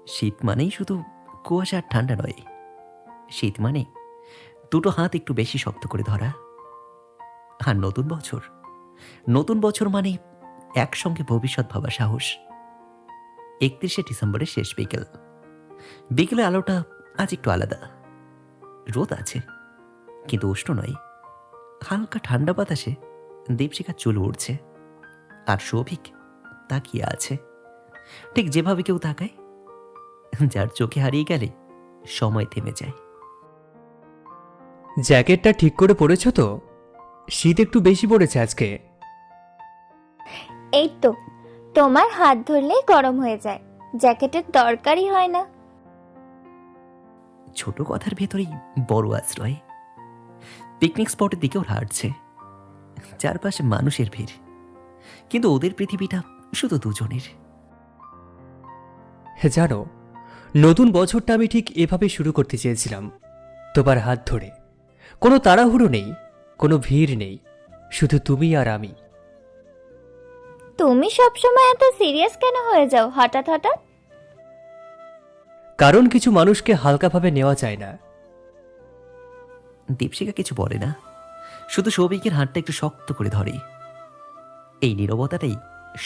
শীত মানেই শুধু কুয়াশা আর ঠান্ডা নয়। শীত মানে দুটো হাত একটু বেশি শক্ত করে ধরা। আর নতুন বছর, নতুন বছর মানে একসঙ্গে ভবিষ্যৎ ভাবা সাহস। 31শে ডিসেম্বরের শেষ বিকেল। বিকেলে আলোটা আজ একটু আলাদা। রোদ আছে, কিন্তু উষ্ণ নয়। হালকা ঠান্ডা বাতাসে দীপশিখার চুল উড়ছে, আর সৌভিক তাকিয়ে আছে, ঠিক যেভাবে কেউ তাকায়, যার চোখে হারিয়ে গেলে সময় থেমে যায়। জ্যাকেটটা ঠিক করে পরেছো তো? শীত একটু বেশি পড়েছে আজকে। এই তো, তোমার হাত ধরলেই গরম হয়ে যায়, জ্যাকেটের দরকারই হয় না। ছোট কথার ভেতরেই বড় আশ্রয়। পিকনিক স্পটের দিকেও হাঁটছে, চারপাশে মানুষের ভিড়, কিন্তু ওদের পৃথিবীটা শুধু দুজনের। জানো, নতুন বছরটা আমি ঠিক এভাবে শুরু করতে চেয়েছিলাম, তোমার হাত ধরে। কোনো তাড়াহুড়ো নেই, কোনো ভিড় নেই, শুধু তুমি আর আমি। তুমি সবসময় এত সিরিয়াস কেন হয়ে যাও হঠাৎ হঠাৎ? কারণ কিছু মানুষকে হালকাভাবে নেওয়া যায় না। দীপশিখা কিছু বলে না, শুধু সৌভিকের হাতটা একটু শক্ত করে ধরে। এই নীরবতাটাই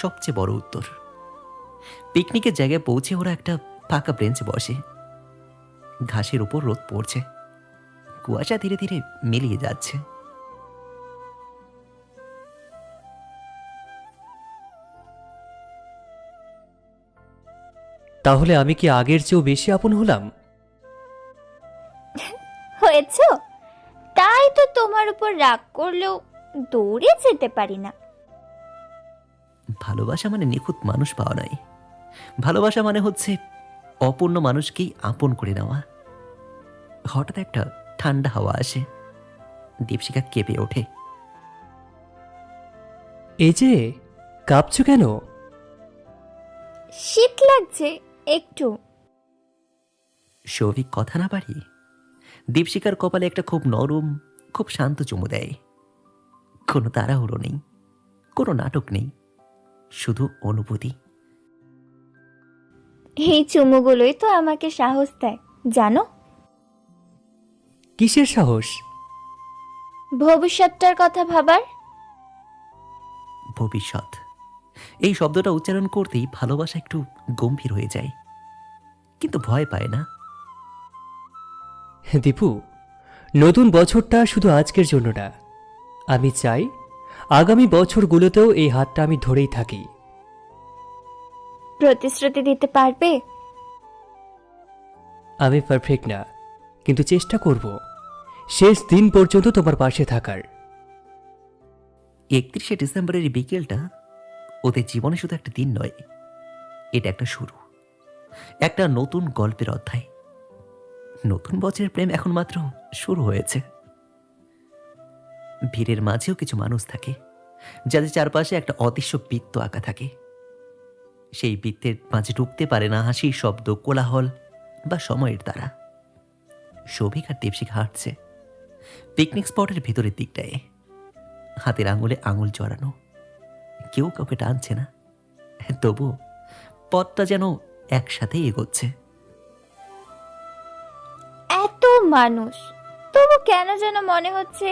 সবচেয়ে বড় উত্তর। পিকনিকের জায়গায় পৌঁছে ওরা একটা ফাঁকা বেঞ্চে বসে। ঘাসের উপর রোদ পড়ছে, কুয়াশা ধীরে ধীরে মিলিয়ে যাচ্ছে। তাহলে আমি কি আগের চেয়েও বেশি আপন হলাম? হয়েছ, তাই তো তোমার উপর রাগ করলেও দৌড়ে যেতে পারি না। ভালোবাসা মানে নিখুঁত মানুষ পাওয়া নয়। ভালোবাসা মানে হচ্ছে অপূর্ণ মানুষকেই আপন করে নেওয়া। হঠাৎ একটা ঠান্ডা হাওয়া আসে, দীপশিখা কেঁপে ওঠে। এই যে, কাঁপছো কেন? শীত লাগছে একটু। সৌভিক কথা না বাড়িয়ে দীপশিখার কপালে একটা খুব নরম, খুব শান্ত চুমু দেয়। কোনো তাড়াহুড়ো নেই, কোনো নাটক নেই, শুধু অনুভূতি। এই চুমুগুলোই তো আমাকে সাহস দেয়, জানো? কিসের সাহস? ভবিষ্যৎটার কথা ভাবার। ভবিষ্যৎ, এই শব্দটা উচ্চারণ করতেই ভালোবাসা একটু গম্ভীর হয়ে যায়, কিন্তু ভয় পায় না। দীপু, নতুন বছরটা শুধু আজকের জন্য না। আমি চাই আগামী বছরগুলোতেও এই হাতটা আমি ধরেই থাকি। প্রতিশ্রুতি দিতে পারবে? আমি পারফেক্ট না, কিন্তু চেষ্টা করব শেষ দিন পর্যন্ত তোমার পাশে থাকার। 31শে ডিসেম্বরের এই বিকেলটা ওদের জীবনে শুধু একটা দিন নয়, এটা একটা শুরু, একটা নতুন গল্পের অধ্যায়। নতুন বছরের প্রেম এখন মাত্র শুরু হয়েছে। ভিড়ের মাঝেও কিছু মানুষ থাকে, যাদের চারপাশে একটা অদৃশ্য বৃত্ত আঁকা থাকে। সেই বৃত্তের মাঝে ঢুকতে পারে না হাসির শব্দ, কোলাহল বা সময়ের দ্বারা। সৌভিক আর দীপশিখা হাঁটছে পিকনিক স্পটের ভেতরের দিকটায়, হাতের আঙুলে আঙুল জড়ানো। কেউ কাউকে টানছে না, তবু পথটা যেন একসাথেই এগোচ্ছে। এত মানুষ, তবু কেন যেন মনে হচ্ছে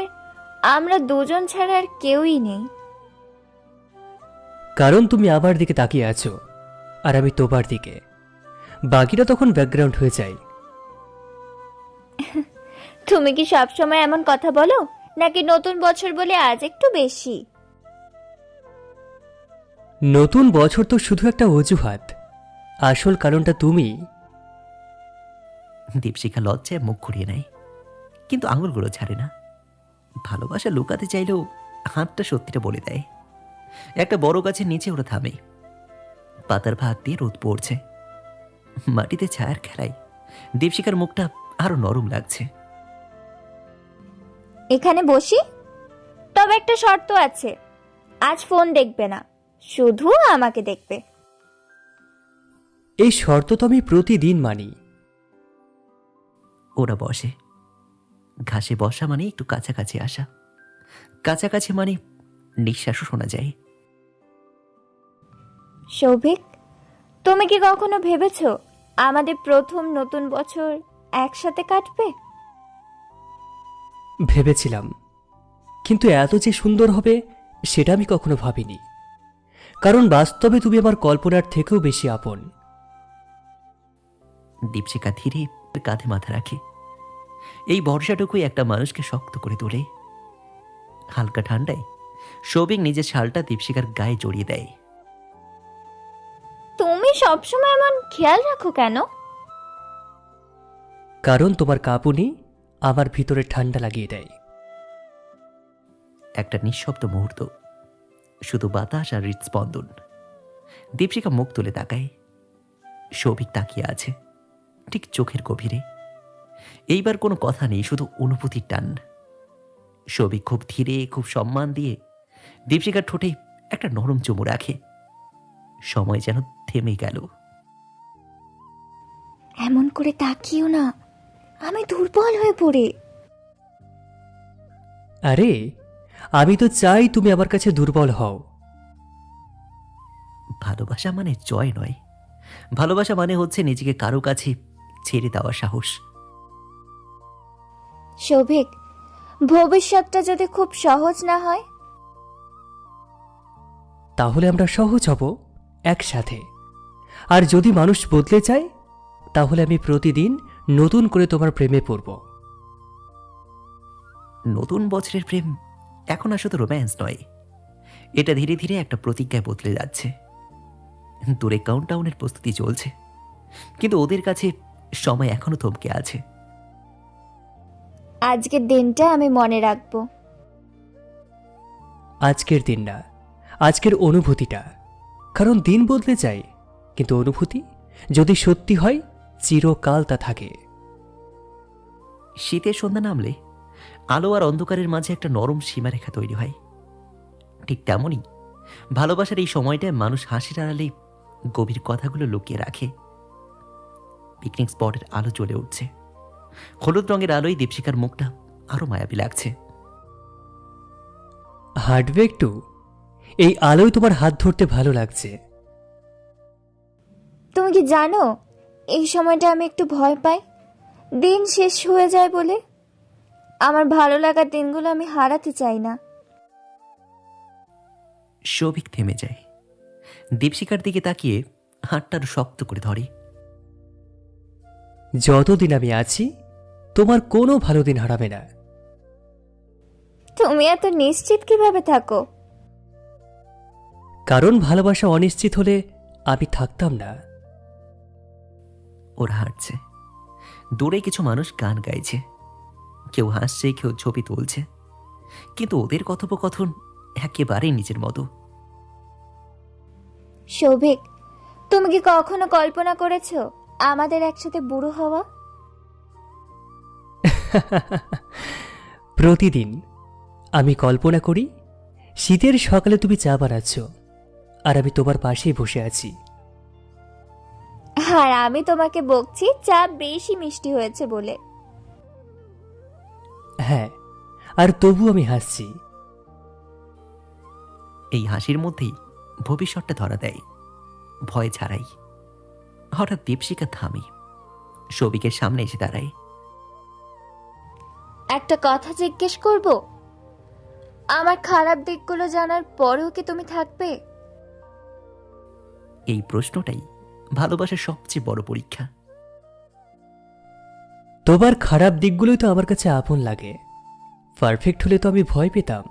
আমরা দুজন ছাড়া আর কেউই নেই। কারণ তুমি আমার দিকে তাকিয়ে আছো, আর আমি তোমার দিকে। বাকিটা তখন ব্যাকগ্রাউন্ড হয়ে যায়। তুমি কি সবসময় এমন কথা বলো, নাকি নতুন বছর বলে আজ একটু বেশি? নতুন বছর তো শুধু একটা অজুহাত, আসল কারণটা তুমি। দীপশিখা লজ্জায় মুখ ঘুরিয়ে নেয়, কিন্তু আঙুলগুলো ছাড়ে না। ভালোবাসা লুকাতে চাইলেও হাতটা সত্যিটা বলে দেয়। একটা বড় গাছের নিচে ওরা থামে। পাতার ভাগ দিয়ে রোদ পড়ছে, মাটিতে ছায়ার খেলায় দীপশিখার মুখটা আরো নরম লাগছে। এখানে বসি? তবে একটা শর্ত আছে, আজ ফোন দেখবে না, শুধু আমাকে দেখবে। এই শর্ত তো আমি প্রতিদিন মানি। ওরা বসে। ঘাসে বসা মানে একটু কাছাকাছি আসা, কাছাকাছি মানে নিঃশ্বাসও শোনা যায়। সৌভিক, তুমি কি কখনো ভেবেছো আমাদের প্রথম নতুন বছর একসাথে কাটবে? ভেবেছিলাম, কিন্তু এত যে সুন্দর হবে সেটা আমি কখনো ভাবিনি। কারণ বাস্তবে তুমি আমার কল্পনার থেকেও বেশি আপন। দীপশিখা ধীরে কাঁধে মাথা রাখে। এই ভরসাটুকুই একটা মানুষকে শক্ত করে তোলে। হালকা ঠান্ডায় সৌভিক নিজের শালটা দীপশিখার গায়ে জড়িয়ে দেয়। তুমি সবসময় এমন খেয়াল রাখো কেন? কারণ তোমার কাঁপুনি আমার ভিতরে ঠান্ডা লাগিয়ে দেয়। একটা নিঃশব্দ মুহূর্ত, শুধু বাতাস আর হৃদস্পন্দন। দীপশিখা মুখ তুলে তাকায়। সৌভিক তাকিয়ে আছে ঠিক চোখের গভীরে। এইবার কোনো কথা নেই, শুধু অনুভূতির টান। সৌভিক খুব ধীরে, খুব সম্মান দিয়ে দীপশিখার ঠোঁটে একটা নরম চুমু রাখে। সময় যেন থেমে গেল। এমন করে তাকিও না, আমি দুর্বল হয়ে পড়ি। আরে, আমি তো চাই তুমি আমার কাছে দুর্বল হও। ভালোবাসা মানে জয় নয়, ভালোবাসা মানে হচ্ছে নিজেকে কারো কাছে ছেড়ে দেওয়ার সাহস। সৌভিক, ভবিষ্যৎটা যদি খুব সহজ না হয়? তাহলে আমরা সহজ হব একসাথে। আর যদি মানুষ বদলে যায়, তাহলে আমি প্রতিদিন নতুন করে তোমার প্রেমে পড়ব। নতুন বছরের প্রেম এখন আর শুধু রোম্যান্স নয়, এটা ধীরে ধীরে একটা প্রতিজ্ঞায় বদলে যাচ্ছে। দূরে কাউন্টডাউনের প্রস্তুতি চলছে, কিন্তু ওদের কাছে সময় এখনো থমকে আছে। আজকের দিনটা আমি মনে রাখবো। আজকের দিন না, আজকের অনুভূতিটা। কারণ দিন বদলে যায়, কিন্তু অনুভূতি যদি সত্যি হয় চিরকাল তা থাকে। শীতের সন্ধ্যা নামলে আলো আর অন্ধকারের মাঝে একটা নরম সীমারেখা তৈরি হয়। ঠিক তেমনই ভালোবাসার এই সময়টায় মানুষ হাসির আড়ালে গভীর কথাগুলো লুকিয়ে রাখে। পিকনিক স্পটের আলো জ্বলে উঠছে। হলুদ রঙের আলোয় দীপশিখার মুখটা আরো মায়াবী লাগছে। হাঁটবে একটু? এই আলোয় তোমার হাত ধরতে ভালো লাগছে। তুমি কি জানো, এই সময়টা আমি একটু ভয় পাই, দিন শেষ হয়ে যায় বলে। আমার ভালো লাগার দিনগুলো আমি হারাতে চাই না। সৌভিক থেমে যায়। দীপশিখার দিকে তাকিয়ে হাতটা আরো শক্ত করে ধরে। যতদিন আমি আছি তোমার কোনো ভালো দিন হারাবে না। তুমি এত নিশ্চিত কিভাবে থাকো? কারণ ভালোবাসা অনিশ্চিত হলে আমি থাকতাম না। ওরা হাঁটছে। দূরে কিছু মানুষ গান গাইছে, কেউ হাসছে, কেউ ছবি তুলছে, কিন্তু ওদের কথোপকথন একেবারেই নিজের মতো। সৌভিক, তুমি কি কখনো কল্পনা করেছো আমাদের একসাথে বুড়ো হওয়া? প্রতিদিন আমি কল্পনা করি শীতের সকালে তুমি চা বানাচ্ছ আর আমি তোমার পাশেই বসে আছি। আর আমি তোমাকে বকছি চা বেশি মিষ্টি হয়েছে বলে। হ্যাঁ, আর তবু আমি হাসছি। এই হাসির মধ্যেই ভবিষ্যৎটা ধরা দেয়, ভয় ছাড়াই। হঠাৎ দীপশিখা থামে, সৌভিকের সামনে এসে দাঁড়ায়। একটা কথা জিজ্ঞেস করব? আমার খারাপ দিকগুলো জানার পরেও কি তুমি থাকবে? এই প্রশ্নটাই ভালোবাসার সবচেয়ে বড় পরীক্ষা। তোমার খারাপ দিকগুলোই তো আমার কাছে আপন লাগে। পারফেক্ট হলে তো আমি ভয় পেতাম।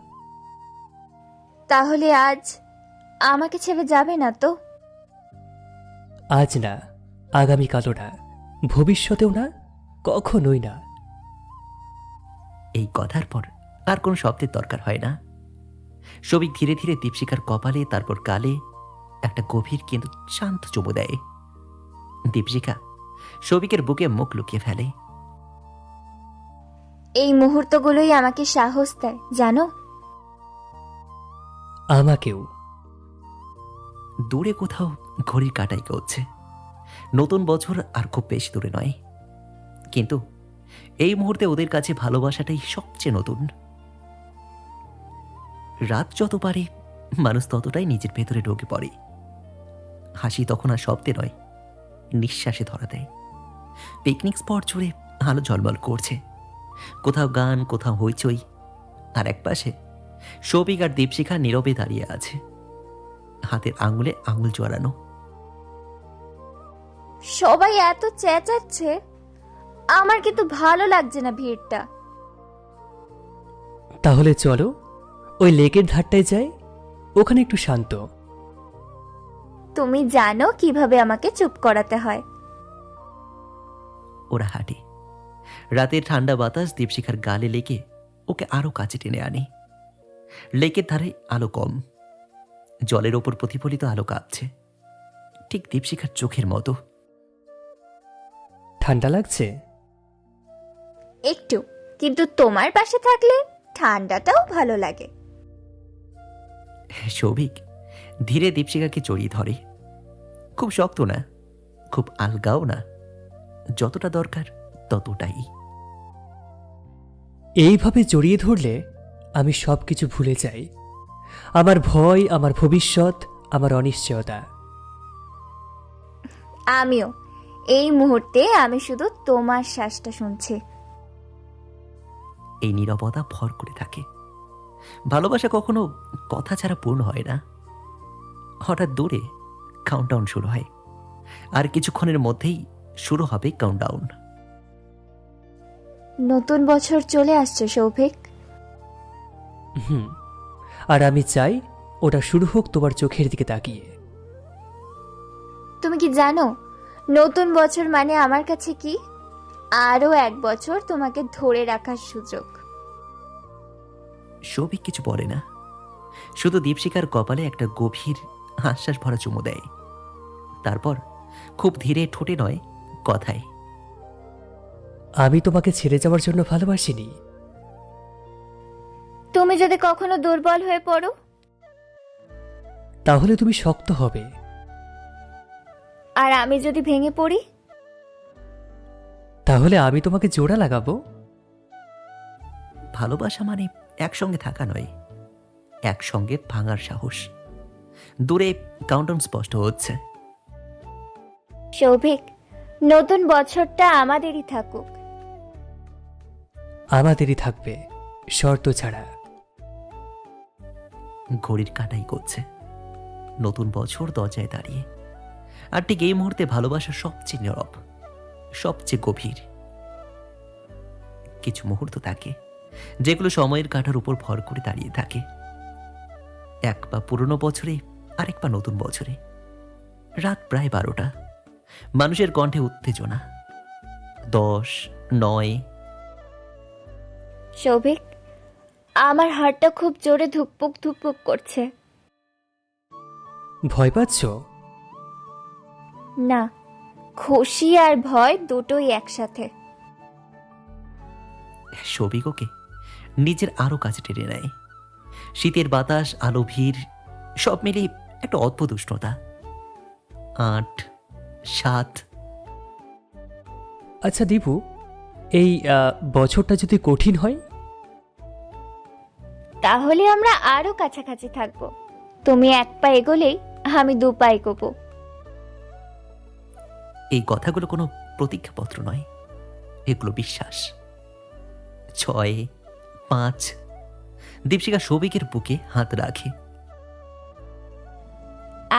তাহলে আজ আমাকে ছেড়ে যাবে না তো? আজ না, আগামীকালও না, ভবিষ্যতেও না, কখনোই না। এই কথার পর আর কোনো শব্দের দরকার হয় না। সৌভিক ধীরে ধীরে দীপশিখার কপালে, তারপর গালে একটা গভীর কিন্তু শান্ত চুমু দেয়। দীপশিখা সৌভিকের বুকে মুখ লুকিয়ে ফেলে। এই মুহূর্তগুলোই আমাকে সাহস দেয়, জানো? আমাকেও। দূরে কোথাও ঘড়ির কাঁটাই হচ্ছে। নতুন বছর আর খুব বেশি দূরে নয়, কিন্তু এই মুহূর্তে ওদের কাছে ভালোবাসাটাই সবচেয়ে নতুন। রাত যত পারে মানুষ ততটাই নিজের ভেতরে ঢুকে পড়ে। হাসি তখন আর শব্দে নয়, নিঃশ্বাসে ধরা দেয়। পিকনিক স্পট জুড়ে আলো ঝলমল করছে, কোথাও গান, কোথাও হইচই। আর এক পাশে সৌভিক আর দীপশিখা নীরবে দাঁড়িয়ে আছে, হাতের আঙুলে আঙুল জড়ানো। সবাই এত চেঁচাচ্ছে, আমার কিন্তু ভালো লাগছে না ভিড়টা। তাহলে চলো ওই লেকের ধারটায় যাই, ওখানে একটু শান্ত। তুমি জানো কিভাবে আমাকে চুপ করাতে হয়। ওরা হাঁটে। রাতের ঠান্ডা বাতাস দীপশিখার গালে লেগে ওকে আরো কাছে টেনে আনে। লেকের ধারে আলো কম, জলের ওপর প্রতিফলিত আলো কাঁপছে, ঠিক দীপশিখার চোখের মতো। ঠান্ডা লাগছে? একটু, কিন্তু তোমার পাশে থাকলে ঠান্ডাটাও ভালো লাগে। সৌভিক ধীরে দীপশিখাকে জড়িয়ে ধরে, খুব শক্ত না, খুব আলগাও না, যতটা দরকার ততটাই। এইভাবে জড়িয়ে ধরলে আমি সব কিছু ভুলে যাই, আমার ভয়, আমার ভবিষ্যৎ, আমার অনিশ্চয়তা। আমিও। এই মুহূর্তে আমি শুধু তোমার শ্বাসটা শুনছি। এই নীরবতা ভর করে থাকে। ভালোবাসা কখনো কথা ছাড়া পূর্ণ হয় না। হঠাৎ দূরে কাউন্টডাউন শুরু হয়, আর কিছুক্ষণের মধ্যেই শুরু হবে কাউন্টডাউন। নতুন বছর চলে আসছে সৌভিক। আর আমি চাই ওটা শুরু হোক তোমার চোখের দিকে তাকিয়ে। তুমি কি জানো নতুন বছর মানে আমার কাছে কি? আরো এক বছর তোমাকে ধরে রাখার সুযোগ। সৌভিক কিছু বলে না, শুধু দীপশিখার কপালে একটা গভীর আশ্বাস ভরা চুমু দেয়। তারপর খুব ধীরে, ঠোঁটে নয়, কথায়, আমি তোমাকে ছেড়ে যাওয়ার জন্য ভালোবাসিনি। তুমি যদি কখনো দুর্বল হয়ে পড়ো, তাহলে তুমি শক্ত হবে। আর আমি যদি ভেঙে পড়ি, তাহলে আমি তোমাকে জোড়া লাগাবো। ভালোবাসা মানে একসঙ্গে থাকা নয়, একসঙ্গে ভাঙার সাহস। দূরে কাউন্টডাউন স্পষ্ট হচ্ছে। সৌভিক, নতুন বছরটা আমাদেরই থাকুক। আমাদেরই থাকবে, শর্ত ছাড়া। ঘড়ির কাঁটাই করছে, নতুন বছর দরজায় দাঁড়িয়ে। আর ঠিক এই মুহূর্তে ভালোবাসা সবচেয়ে নীরব, সবচেয়ে গভীর। কিছু মুহূর্ত থাকে যেগুলো সময়ের কাঁটার উপর ভর করে দাঁড়িয়ে থাকে, এক পা পুরনো বছরে, আরেক পা নতুন বছরে। রাত প্রায় 12টা, মানুষের কণ্ঠে উত্তেজনা। 10, 9। সৌভিক, আমার হার্টটা খুব জোরে ধুকপুক ধুকপুক করছে। ভয় পাচ্ছ? না, খুশি আর ভয় দুটোই একসাথে। সৌভিক ওকে নিজের আরো কাছে টেনে নেয়। শীতের বাতাস, আলো, ভিড়, সব মিলিয়ে একটা অদ্ভুত উষ্ণতা। 8, 7। আচ্ছা দীপু, এই বছরটা যদি কঠিন হয়? তাহলে আমরা আরো কাছাকাছি থাকবো। তুমি এক পা এগোলেই আমি 2 পা এগোবো। এই কথাগুলো কোনো প্রতিজ্ঞাপত্র নয়, এগুলো বিশ্বাস। 6, 5। দীপশিখা সৌভিকের বুকে হাত রাখে।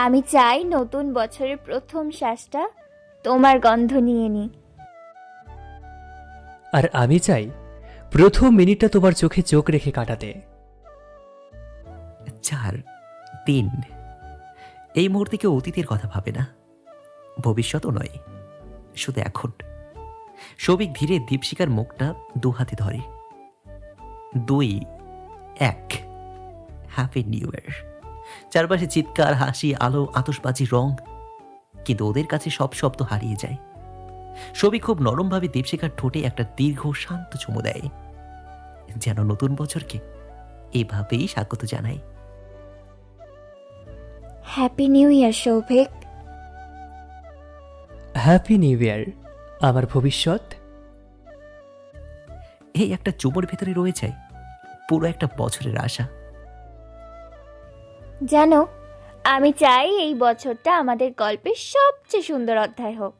আমি চাই নতুন বছরের প্রথম শ্বাসটা তোমার গন্ধ নিয়ে নি। আর আমি চাই প্রথম মিনিটটা তোমার চোখে চোখ রেখে কাটাতে। 4, 3। এই মুহূর্তে কেউ অতীতের কথা ভাবে না, ভবিষ্যতও নয়, শুধু এখন। সৌভিক ধীরে দীপশিখার মুখটা 2 হাতে ধরে। 2, 1। Happy new year. চারপাশে চিৎকার, হাসি, আলো, আতশবাজি, রং, কিন্তু ওদের কাছে সব শব্দ হারিয়ে যায়। সৌভিক খুব নরমভাবে দীপশিখার ঠোঁটে একটা দীর্ঘ শান্ত চুমু দেয়, যেন নতুন বছরকে এভাবেই স্বাগত জানায়। Happy new year Souvik. Happy new year আমার ভবিষ্যৎ। এই একটা চুমুর ভেতরে রয়েছে পুরো একটা বছরের আশা। জানো, আমি চাই এই বছরটা আমাদের গল্পের সবচেয়ে সুন্দর অধ্যায় হোক।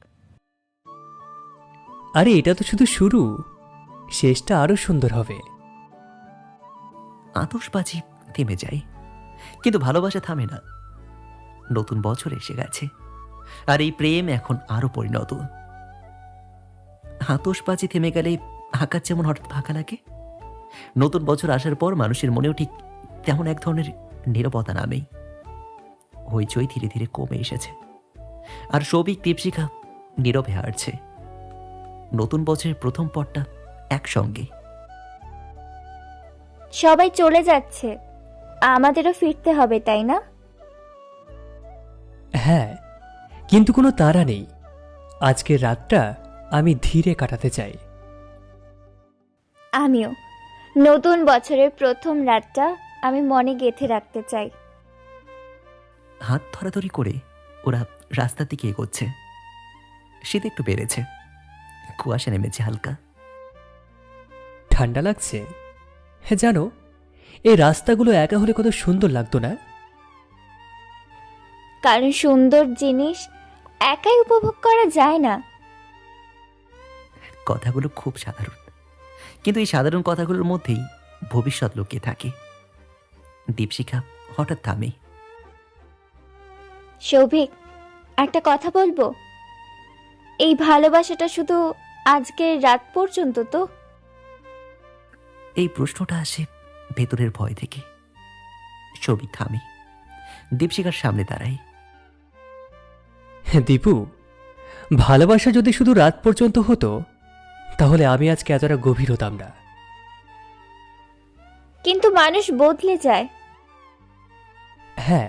আরে এটা তো শুধু শুরু, শেষটা আরো সুন্দর হবে। আতশবাজি থেমে যায়, কিন্তু ভালোবাসা থামে না। নতুন বছর এসে গেছে, আর এই প্রেম এখন আরো পরিণত। আতশবাজি থেমে গেলে আকাশ যেমন হঠাৎ ফাঁকা লাগে, নতুন বছর আসার পর মানুষের মনেও ঠিক তেমন এক ধরনের নীরবতা নামেই। হইচই ধীরে ধীরে কমে এসেছে, আর সৌভিক দীপশিখা নীরবে হারছে। নতুন বছরের প্রথম পথটা একসঙ্গে। সবাই চলে যাচ্ছে, আমাদেরও ফিরতে হবে, তাই না? হ্যাঁ, কিন্তু কোনো তাড়া নেই। আজকের রাতটা আমি ধীরে কাটাতে চাই। আমিও নতুন বছরের প্রথম রাতটা আমি মনে গেঁথে রাখতে চাই। হাত ধরাধরি করে ওরা রাস্তার দিকে এগোচ্ছে। শীত একটু বেড়েছে, কুয়াশা নেমেছে হালকা। ঠান্ডা লাগছে? হ্যাঁ, জানো এই রাস্তাগুলো একা হলে কত সুন্দর লাগতো না? কারণ সুন্দর জিনিস একাই উপভোগ করা যায় না। কথাগুলো খুব সাধারণ, কিন্তু এই সাধারণ কথাগুলোর মধ্যেই ভবিষ্যৎ লুকিয়ে থাকে। দীপশিখা হঠাৎ থামে। সৌভিক, একটা কথা বলবো? এই ভালোবাসাটা শুধু আজকের রাত পর্যন্ত তো? এই প্রশ্নটা আসে ভেতরের ভয় থেকে। সৌভিক থামে, দীপশিখার সামনে দাঁড়ায়। দীপু, ভালোবাসা যদি শুধু রাত পর্যন্ত হতো তাহলে আমি আজকে এতটা গভীর হতাম না। কিন্তু মানুষ বদলে যায়। হ্যাঁ,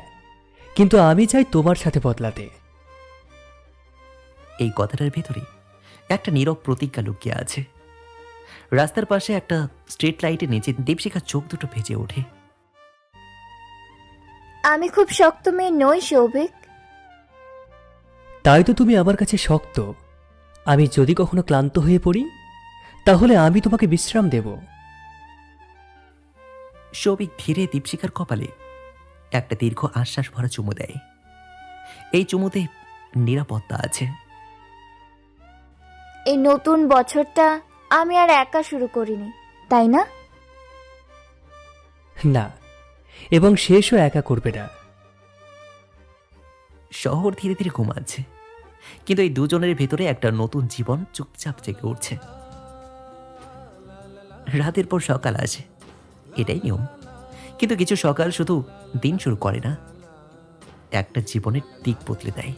কিন্তু আমি চাই তোমার সাথে বদলাতে। এই কথাটার ভেতরে একটা নীরব প্রতিজ্ঞা লুকিয়ে আছে। রাস্তার পাশে একটা স্ট্রিট লাইটের নিচে দীপশিখার চোখ দুটো ভেজে ওঠে। আমি খুব শক্ত মেয়ে নই সৌভিক। তাই তো তুমি আমার কাছে শক্ত। আমি যদি কখনো ক্লান্ত হয়ে পড়ি তাহলে আমি তোমাকে বিশ্রাম দেব। সৌভিক ধীরে দীপশিখার কপালে একটা দীর্ঘ আশ্বাস ভরা চুমু দেয়। এই চুমুতে নিরাপত্তা আছে। এই নতুন বছরটা আমি আর একা শুরু করিনি, তাই না? না, এবং শেষও একা করবে না। শহর ধীরে ধীরে ঘুমাচ্ছে, কিন্তু এই দুজনের ভেতরে একটা নতুন জীবন চুপচাপ জেগে উঠছে। রাতের পর সকাল আসে, এটাই নিয়ম। কিন্তু কিছু সকাল শুধু দিন শুরু করে না, একটা জীবনের দিক বদলে দেয়।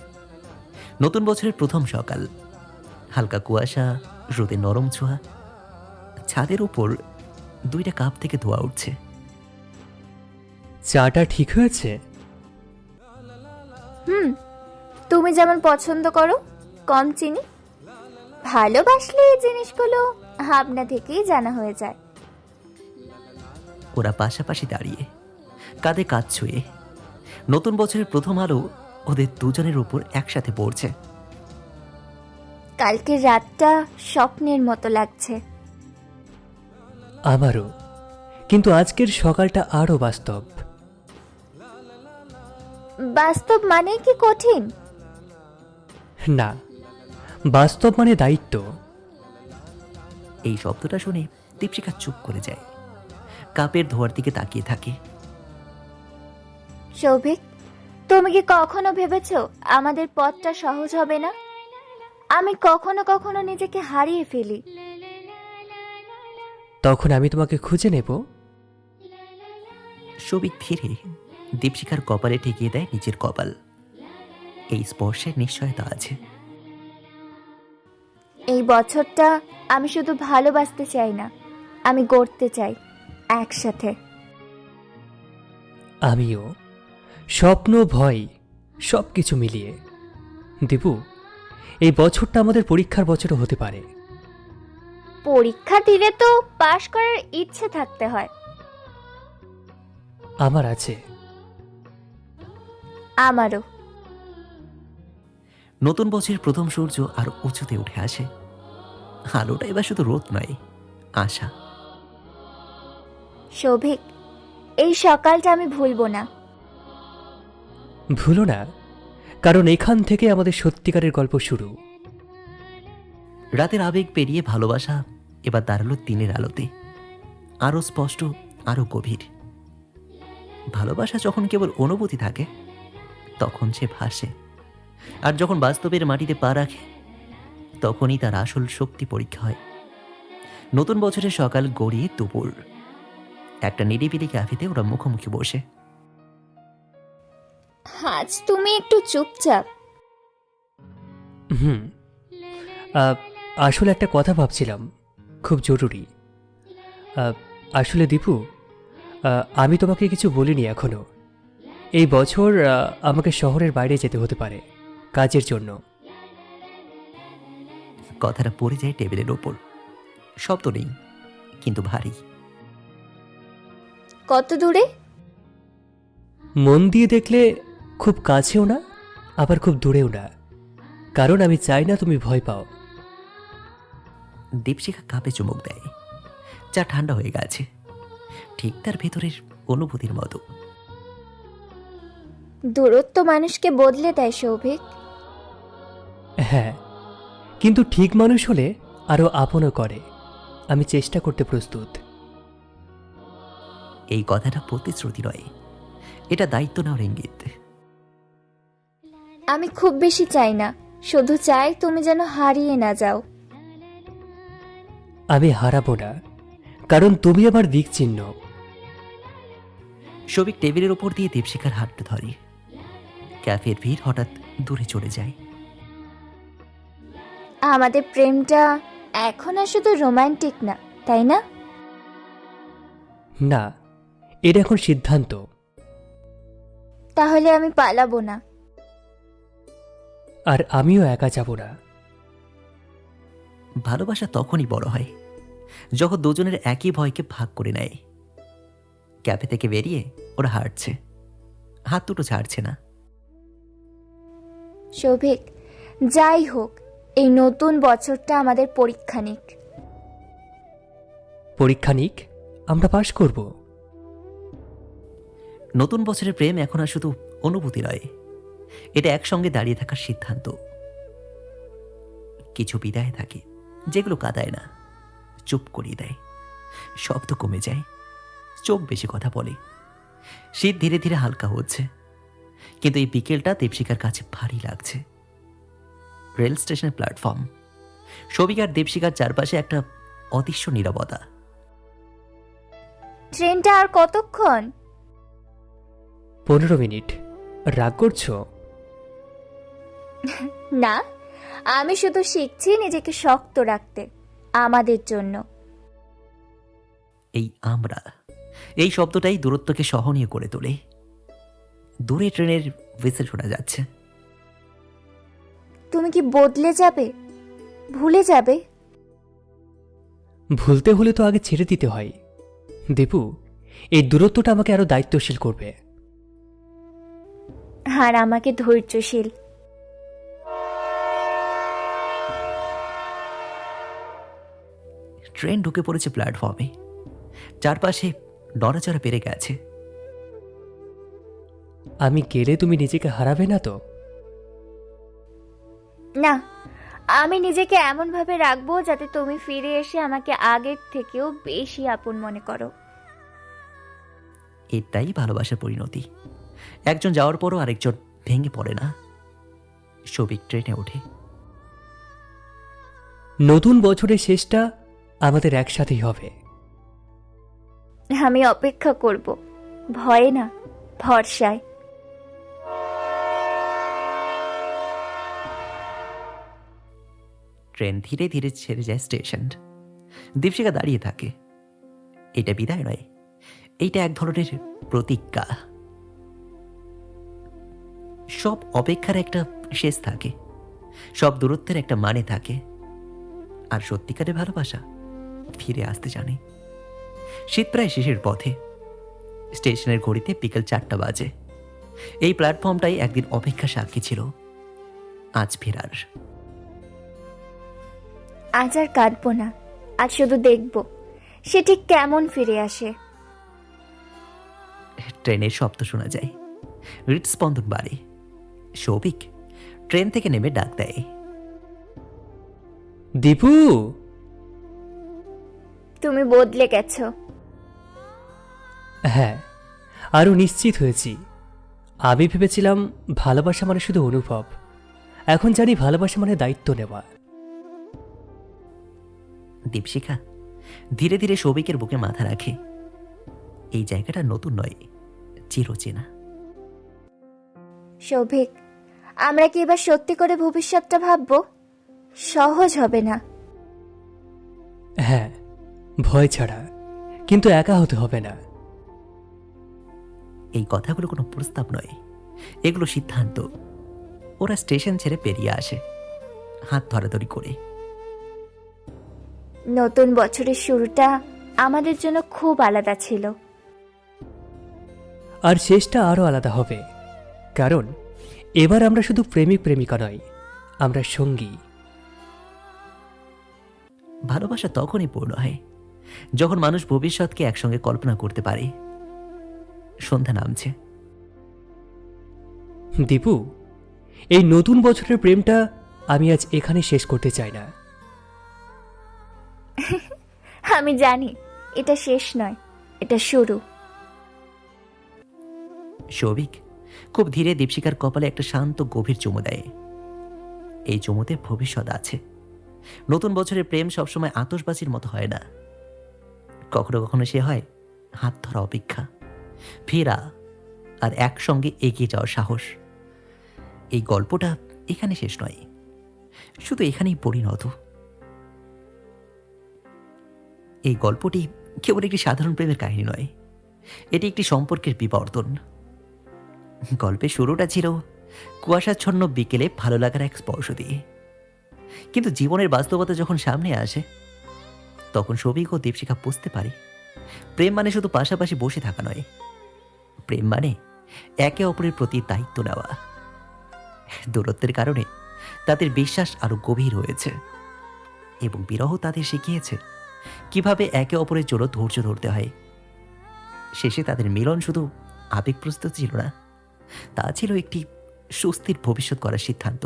নতুন বছরের প্রথম সকাল, হালকা কুয়াশা, রোদে নরম ছোঁয়া, ছাদের উপর দুইটা কাপ থেকে ধোয়া উঠছে। চাটা ঠিক হয়েছে? তুমি যেমন পছন্দ করো, কম চিনি। ভালোবাসলে এই জিনিসগুলো ভাবনা থেকেই জানা হয়ে যায়। ওরা পাশাপাশি দাঁড়িয়ে, কাঁধে কাঁধ ছুঁয়ে। নতুন বছরের প্রথম আলো ওদের দুজনের উপর একসাথে পড়ছে। কালকের রাতটা স্বপ্নের মতো লাগছে। আমারও, কিন্তু আজকের সকালটা আরো বাস্তব। বাস্তব মানে কি কঠিন? না, বাস্তব মানে দায়িত্ব। এই শব্দটা শুনে দীপশিখা চুপ করে যায়, কাপের ধোয়ার দিকে তাকিয়ে থাকে। সৌভিক, তুমি কি কখনো ভেবেছো আমাদের পথটা সহজ হবে না? আমি কখনো কখনো নিজেকে হারিয়ে ফেলি। তখন আমি তোমাকে খুঁজে নেব। সৌভিক ধীরে দীপশিখার কপালে ঠেকিয়ে দেয় নিজের কপাল। এই স্পর্শের নিশ্চয়তা আছে। এই বছরটা আমি শুধু ভালোবাসতে চাই না, আমি গড়তে চাই একসাথে। আমিও, স্বপ্ন, ভয়, সবকিছু মিলিয়ে। দীপু, এই বছরটা আমাদের পরীক্ষার বছরও হতে পারে। পরীক্ষা দিলে তো পাশ করার ইচ্ছে থাকতে হয়। আমার আছে। আমারও। নতুন বছরের প্রথম সূর্য আর উঁচুতে উঠে আসে। আলোটা এবার শুধু রোদ নয়, আশা। সৌভিক, এই সকালটা আমি ভুলবো না। ভুলো না, কারণ এখান থেকে আমাদের সত্যিকারের গল্প শুরু। রাতের আবেগ পেরিয়ে ভালোবাসা এবার দাঁড়ালো দিনের আলোতে, আরও স্পষ্ট, আরও গভীর। ভালোবাসা যখন কেবল অনুভূতি থাকে তখন সে ভাসে, আর যখন বাস্তবের মাটিতে পা রাখে তখনই তার আসল শক্তি পরীক্ষা হয়। নতুন বছরের সকাল গড়িয়ে দুপুর, একটা নিরিবিলি ক্যাফেতে ওরা মুখোমুখি বসে। আজ তুমি একটু চুপচাপ। হুম, আহ, আসলে একটা কথা ভাবছিলাম, খুব জরুরি। আসলে দীপু, আমি তোমাকে কিছু বলিনি এখনো। এই বছর আমাকে শহরের বাইরে যেতে হতে পারে কাজের জন্য। কথাটা পড়ে যায় টেবিলের ওপর। শব্দ নেই, কিন্তু ভারী। কত দূরে? মন দিয়ে দেখলে খুব কাছেও না, আবার খুব দূরেও না, কারণ আমি চাই না তুমি ভয় পাও। দীপশিখা কাপে চুমুক দেয়। চা ঠান্ডা হয়ে গেছে, ঠিক তার ভেতরের অনুভূতির মতো। দূরত্ব মানুষকে বদলে দেয় সৌভিক। হ্যাঁ, কিন্তু ঠিক মানুষ হলে আরো আপনও করে। আমি চেষ্টা করতে প্রস্তুত। এই কথাটা প্রতিশ্রুতি নয়, এটা দায়িত্ব নেওয়ার ইঙ্গিত। আমি খুব বেশি চাই না, শুধু চাই তুমি যেন হারিয়ে না যাও। আমি হারাবো না, কারণ তুমি আমার দিক চিহ্ন। সবিক টেবিলের ওপর দিয়ে দীপশিখার হাতটা ধরে। ক্যাফের ভিড় হঠাৎ দূরে চলে যায়। আমাদের প্রেমটা এখন আর শুধু রোমান্টিক না, তাই না? না, এটা এখন সিদ্ধান্ত। তাহলে আমি পালাবো না। আর আমিও একা যাব না। ভালোবাসা তখনই বড় হয় যখন দুজনের একই ভয়কে ভাগ করে নেয়। ক্যাফে থেকে বেরিয়ে ওরা হাঁটছে, হাত দুটো ছাড়ছে না। সৌভিক, যাই হোক, এই নতুন বছরটা আমাদের পরীক্ষা নিক। পরীক্ষা নিক, আমরা পাশ করব। নতুন বছরের প্রেম এখন আর শুধু অনুভূতি নয়, এটা একসঙ্গে দাঁড়িয়ে থাকার সিদ্ধান্ত। কিছু বিদায় থাকে যেগুলো কাঁদায় না, চুপ করিয়ে দেয়। শব্দ কমে যায়, চোখ বেশি কথা বলে। শীত ধীরে ধীরে হালকা হচ্ছে, কিন্তু এই বিকেলটা দীপশিকার কাছে ভারী লাগছে। রেল স্টেশনের প্ল্যাটফর্ম, সবিক আর দীপশিকার চারপাশে একটা অদৃশ্য নীরবতা। ট্রেনটা আর কতক্ষণ? 15 মিনিট। রাগ করছো? না, আমি শুধু শিখছি নিজেকে শক্ত রাখতে, আমাদের জন্য। এই আমরা, এই শব্দটাই দূরত্বকে সহনীয় করে তোলে। দূরে ট্রেনের হুইসেল শোনা যাচ্ছে। তুমি কি বদলে যাবে, ভুলে যাবে? ভুলতে হলে তো আগে ছেড়ে দিতে হয়। দীপু, এই দূরত্বটা আমাকে আরো দায়িত্বশীল করবে। আর আমাকে ধৈর্যশীল। ট্রেন ঢুকে পড়েছে প্ল্যাটফর্মে, চারপাশে নড়াচড়া বেড়ে গেছে। আমি গেলে তুমি নিজেকে হারাবে না তো? না, আমি নিজেকে এমনভাবে রাখবো যাতে তুমি ফিরে এসে আমাকে আগের থেকেও বেশি আপন মনে করো। এটাই ভালোবাসার পরিণতি। একজন যাওয়ার পরও আরেকজন ভেঙে পড়ে না। সবিক ট্রেনে ওঠে। নতুন বছরের শেষটা আমাদের একসাথেই হবে। আমি অপেক্ষা করব, ভয়ে না, ভরসায়। ট্রেন ধীরে ধীরে ছেড়ে যায় স্টেশন। দীপশিকা দাঁড়িয়ে থাকে। এটা বিদায় নয়, এইটা এক ধরনের প্রতিজ্ঞা। সব অপেক্ষার একটা শেষ থাকে, সব দূরত্বের একটা মানে থাকে, আর সত্যিকারের ভালোবাসা ফিরে আসতে জানে। শীত প্রায় শেষের পথে। স্টেশনের ঘড়িতে বিকেল 4টা বাজে। এই প্ল্যাটফর্মটাই একদিন অপেক্ষা সাক্ষী ছিল, আজ ফেরার। আজ আর কাঁদবো না, আজ শুধু দেখব সে ঠিক কেমন ফিরে আসে। ট্রেনের শব্দ শোনা যায়, হৃদস্পন্দন বাড়ে। সৌভিক ট্রেন থেকে নেমে ডাক দেয়, দীপু। তুমি বদলে গেছো। হ্যাঁ, আরও নিশ্চিত হয়েছি। আমি ভেবেছিলাম ভালোবাসা মানে শুধু অনুভব, এখন জানি ভালোবাসা মানে দায়িত্ব নেওয়া। দীপশিখা ধীরে ধীরে সৌভিকের বুকে মাথা রাখে। এই জায়গাটা নতুন নয়, চিরচেনা। সৌভিক, আমরা কি এবার সত্যি করে ভবিষ্যৎটা ভাববো? সহজ হবে না। হ্যাঁ, ভয় ছাড়া, কিন্তু একা হতে হবে না। এই কথাগুলো কোনো প্রস্তাব নয়, এগুলো সিদ্ধান্ত। ওরা স্টেশন ছেড়ে পেরিয়ে আসে, হাত ধরাধরি করে। নতুন বছরের শুরুটা আমাদের জন্য খুব আলাদা ছিল। আর শেষটা আরও আলাদা হবে, কারণ এবার আমরা শুধু প্রেমিক প্রেমিকা নয়, আমরা সঙ্গী। ভালোবাসা তখনই পূর্ণ হয় যখন মানুষ ভবিষ্যৎকে একসঙ্গে কল্পনা করতে পারে। সন্ধ্যা নামছে। দীপু, এই নতুন বছরের প্রেমটা আমি আজ এখানে শেষ করতে চাই না। আমি জানি এটা শেষ নয়, এটা শুরু। সৌভিক খুব ধীরে দীপশিখার কপালে একটা শান্ত গভীর চুমু দেয়। এই চুমুতে ভবিষ্যৎ আছে। নতুন বছরের প্রেম সবসময় আতশবাজির মতো হয় না, কখনো কখনো সে হয় হাত ধরা অপেক্ষা, ফেরা আর একসঙ্গে এগিয়ে যাওয়ার সাহস। এই গল্পটা এখানে শেষ নয়, শুধু এখানেই পরিণত। এই গল্পটি কেবল একটি সাধারণ প্রেমের কাহিনী নয়, এটি একটি সম্পর্কের বিবর্তন। গল্পের শুরুটা ছিল কুয়াশাচ্ছন্ন বিকেলে ভালো লাগার এক স্পর্শ দিয়ে, কিন্তু জীবনের বাস্তবতা যখন সামনে আসে তখন সৌভিক ও দীপশিখা বুঝতে পারে প্রেম মানে শুধু পাশাপাশি বসে থাকা নয়, প্রেম মানে একে অপরের প্রতি দায়িত্ব নেওয়া। দূরত্বের কারণে তাদের বিশ্বাস আরো গভীর হয়েছে এবং বিরহ তাদের শিখিয়েছে কিভাবে একে অপরের জন্য ধৈর্য ধরতে হয়। শেষে তাদের মিলন শুধু আবেগপ্রস্তুত ছিল না, তা ছিল একটি সুস্থির ভবিষ্যৎ করার সিদ্ধান্ত।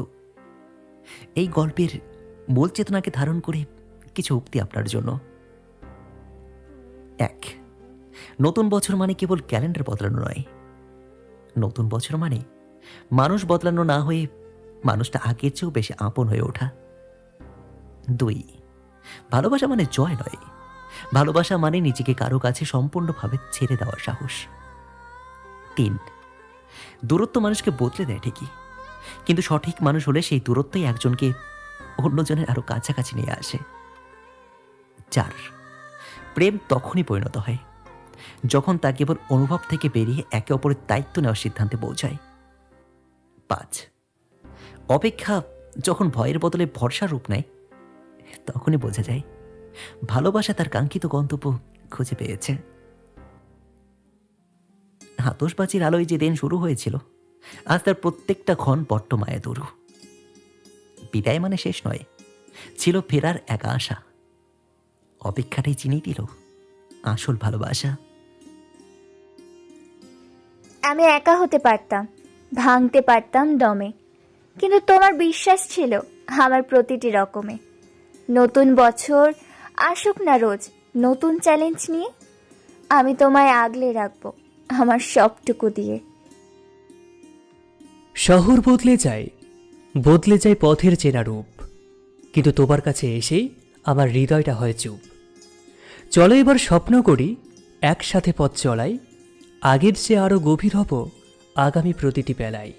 এই গল্পের মূল চেতনাকে ধারণ করে কিছু উক্তি আপনার জন্য। 1. নতুন বছর মানে কেবল ক্যালেন্ডার বদলানো নয়, নতুন বছর মানে মানুষ বদলানো না হয়ে মানুষটা আগের চেয়েও বেশি আপন হয়ে ওঠা। 2. ভালোবাসা মানে জয় নয়, ভালোবাসা মানে নিজেকে কারো কাছে সম্পূর্ণভাবে ছেড়ে দেওয়ার সাহস। 3. দূরত্ব মানুষকে বদলে দেয় ঠিকই, কিন্তু সঠিক মানুষ হলে সেই দূরত্বই একজনকে অন্যজনের আরো কাছাকাছি নিয়ে আসে। 4. প্রেম তখনই পরিণত হয় যখন তা কেবল অনুভব থেকে বেরিয়ে একে অপরের দায়িত্ব নেওয়ার সিদ্ধান্তে পৌঁছায়। 5. অপেক্ষা যখন ভয়ের বদলে ভরসার রূপ নেয় তখনই বোঝা যায় ভালোবাসা তার কাঙ্ক্ষিত গন্তব্য খুঁজে পেয়েছে। আতশবাজির আলোয় যে দিন শুরু হয়েছিল আজ তার প্রত্যেকটা ক্ষণ বড্ড মায়াদুরু। বিদায় মানে শেষ নয়, ছিল ফেরার এক আশা। অপেক্ষাটাই চিনিয়ে দিল আসল ভালোবাসা। আমি একা হতে পারতাম, ভাঙতে পারতাম দমে, কিন্তু তোমার বিশ্বাস ছিল আমার প্রতিটি রকমে। নতুন বছর আসুক না রোজ নতুন চ্যালেঞ্জ নিয়ে, আমি তোমায় আগলে রাখবো আমার সবটুকু দিয়ে। শহর বদলে যায় পথের চেনা রূপ, কিন্তু তোমার কাছে এসেই আমার হৃদয়টা হয় চুপ। চলো এবার স্বপ্ন করি একসাথে পথ চলাই, আগের চেয়ে আরো গভীর হব আগামী প্রতিটি বেলায়।